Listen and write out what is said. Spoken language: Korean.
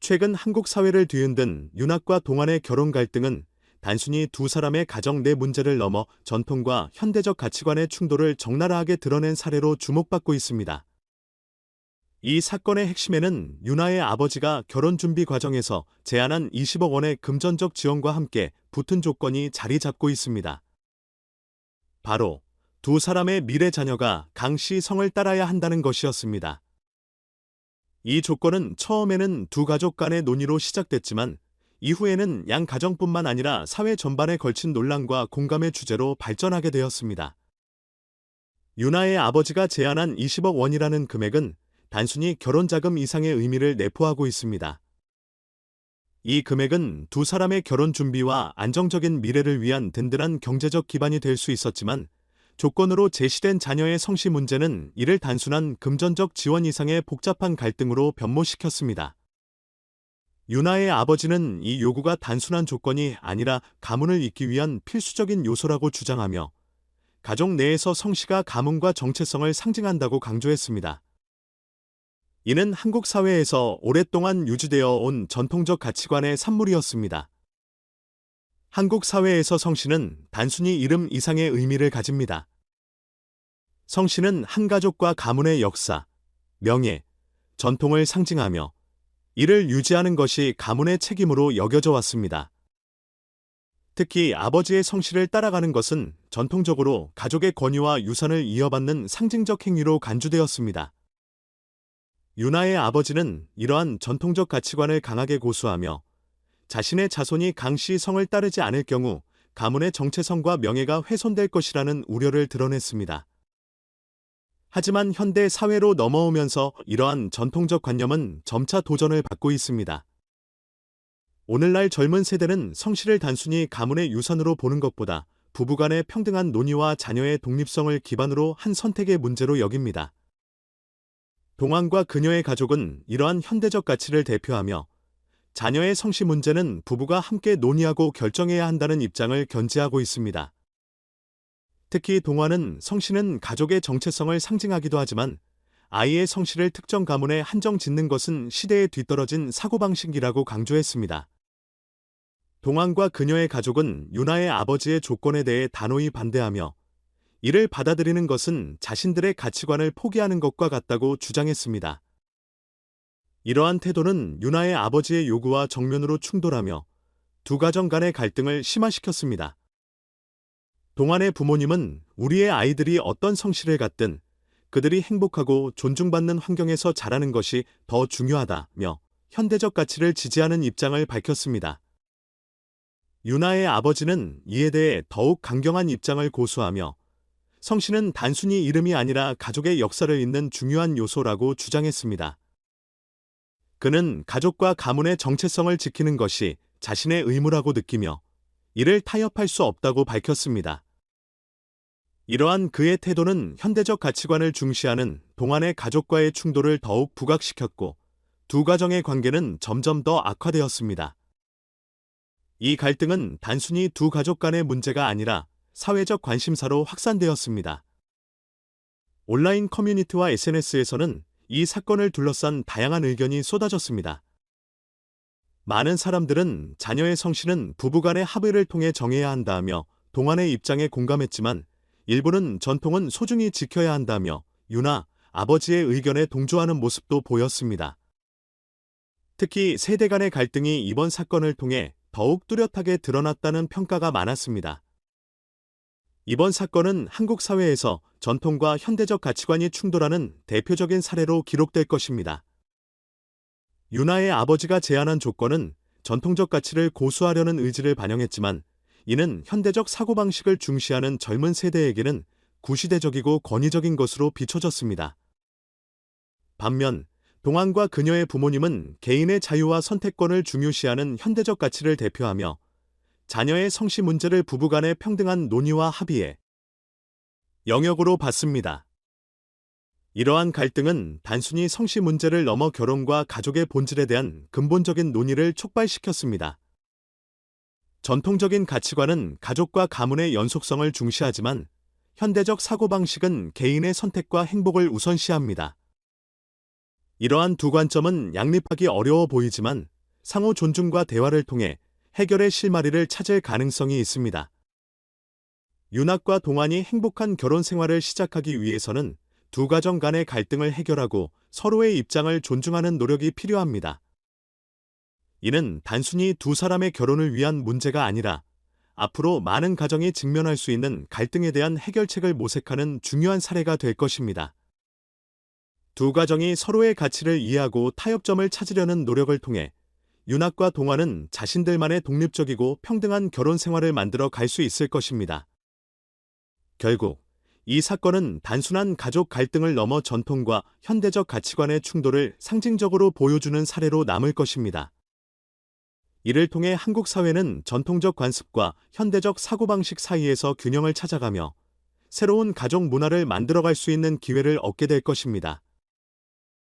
최근 한국 사회를 뒤흔든 윤학과 동안의 결혼 갈등은 단순히 두 사람의 가정 내 문제를 넘어 전통과 현대적 가치관의 충돌을 적나라하게 드러낸 사례로 주목받고 있습니다. 이 사건의 핵심에는 윤아의 아버지가 결혼 준비 과정에서 제안한 20억 원의 금전적 지원과 함께 붙은 조건이 자리 잡고 있습니다. 바로 두 사람의 미래 자녀가 강 씨 성을 따라야 한다는 것이었습니다. 이 조건은 처음에는 두 가족 간의 논의로 시작됐지만 이후에는 양 가정뿐만 아니라 사회 전반에 걸친 논란과 공감의 주제로 발전하게 되었습니다. 윤아의 아버지가 제안한 20억 원이라는 금액은 단순히 결혼 자금 이상의 의미를 내포하고 있습니다. 이 금액은 두 사람의 결혼 준비와 안정적인 미래를 위한 든든한 경제적 기반이 될 수 있었지만 조건으로 제시된 자녀의 성씨 문제는 이를 단순한 금전적 지원 이상의 복잡한 갈등으로 변모시켰습니다. 윤아의 아버지는 이 요구가 단순한 조건이 아니라 가문을 잇기 위한 필수적인 요소라고 주장하며 가족 내에서 성씨가 가문과 정체성을 상징한다고 강조했습니다. 이는 한국 사회에서 오랫동안 유지되어 온 전통적 가치관의 산물이었습니다. 한국 사회에서 성씨는 단순히 이름 이상의 의미를 가집니다. 성씨는 한 가족과 가문의 역사, 명예, 전통을 상징하며 이를 유지하는 것이 가문의 책임으로 여겨져 왔습니다. 특히 아버지의 성씨를 따라가는 것은 전통적으로 가족의 권위와 유산을 이어받는 상징적 행위로 간주되었습니다. 윤아의 아버지는 이러한 전통적 가치관을 강하게 고수하며 자신의 자손이 강 씨 성을 따르지 않을 경우 가문의 정체성과 명예가 훼손될 것이라는 우려를 드러냈습니다. 하지만 현대 사회로 넘어오면서 이러한 전통적 관념은 점차 도전을 받고 있습니다. 오늘날 젊은 세대는 성씨를 단순히 가문의 유산으로 보는 것보다 부부간의 평등한 논의와 자녀의 독립성을 기반으로 한 선택의 문제로 여깁니다. 동안과 그녀의 가족은 이러한 현대적 가치를 대표하며 자녀의 성씨 문제는 부부가 함께 논의하고 결정해야 한다는 입장을 견지하고 있습니다. 특히 동안은 성씨는 가족의 정체성을 상징하기도 하지만 아이의 성씨를 특정 가문에 한정 짓는 것은 시대에 뒤떨어진 사고방식이라고 강조했습니다. 동안과 그녀의 가족은 윤아의 아버지의 조건에 대해 단호히 반대하며 이를 받아들이는 것은 자신들의 가치관을 포기하는 것과 같다고 주장했습니다. 이러한 태도는 윤아의 아버지의 요구와 정면으로 충돌하며 두 가정 간의 갈등을 심화시켰습니다. 동안의 부모님은 우리의 아이들이 어떤 성씨를 갖든 그들이 행복하고 존중받는 환경에서 자라는 것이 더 중요하다며 현대적 가치를 지지하는 입장을 밝혔습니다. 윤아의 아버지는 이에 대해 더욱 강경한 입장을 고수하며 성씨는 단순히 이름이 아니라 가족의 역사를 잇는 중요한 요소라고 주장했습니다. 그는 가족과 가문의 정체성을 지키는 것이 자신의 의무라고 느끼며 이를 타협할 수 없다고 밝혔습니다. 이러한 그의 태도는 현대적 가치관을 중시하는 동안의 가족과의 충돌을 더욱 부각시켰고 두 가정의 관계는 점점 더 악화되었습니다. 이 갈등은 단순히 두 가족 간의 문제가 아니라 사회적 관심사로 확산되었습니다. 온라인 커뮤니티와 SNS에서는 이 사건을 둘러싼 다양한 의견이 쏟아졌습니다. 많은 사람들은 자녀의 성씨는 부부간의 합의를 통해 정해야 한다며 동안의 입장에 공감했지만 일부는 전통은 소중히 지켜야 한다며 윤아, 아버지의 의견에 동조하는 모습도 보였습니다. 특히 세대 간의 갈등이 이번 사건을 통해 더욱 뚜렷하게 드러났다는 평가가 많았습니다. 이번 사건은 한국 사회에서 전통과 현대적 가치관이 충돌하는 대표적인 사례로 기록될 것입니다. 윤아의 아버지가 제안한 조건은 전통적 가치를 고수하려는 의지를 반영했지만 이는 현대적 사고방식을 중시하는 젊은 세대에게는 구시대적이고 권위적인 것으로 비춰졌습니다. 반면 동안과 그녀의 부모님은 개인의 자유와 선택권을 중요시하는 현대적 가치를 대표하며 자녀의 성씨 문제를 부부간의 평등한 논의와 합의의 영역으로 봤습니다. 이러한 갈등은 단순히 성씨 문제를 넘어 결혼과 가족의 본질에 대한 근본적인 논의를 촉발시켰습니다. 전통적인 가치관은 가족과 가문의 연속성을 중시하지만 현대적 사고방식은 개인의 선택과 행복을 우선시합니다. 이러한 두 관점은 양립하기 어려워 보이지만 상호 존중과 대화를 통해 해결의 실마리를 찾을 가능성이 있습니다. 윤학과 동안이 행복한 결혼 생활을 시작하기 위해서는 두 가정 간의 갈등을 해결하고 서로의 입장을 존중하는 노력이 필요합니다. 이는 단순히 두 사람의 결혼을 위한 문제가 아니라 앞으로 많은 가정이 직면할 수 있는 갈등에 대한 해결책을 모색하는 중요한 사례가 될 것입니다. 두 가정이 서로의 가치를 이해하고 타협점을 찾으려는 노력을 통해 윤학과 동화는 자신들만의 독립적이고 평등한 결혼 생활을 만들어 갈 수 있을 것입니다. 결국 이 사건은 단순한 가족 갈등을 넘어 전통과 현대적 가치관의 충돌을 상징적으로 보여주는 사례로 남을 것입니다. 이를 통해 한국 사회는 전통적 관습과 현대적 사고방식 사이에서 균형을 찾아가며 새로운 가족 문화를 만들어갈 수 있는 기회를 얻게 될 것입니다.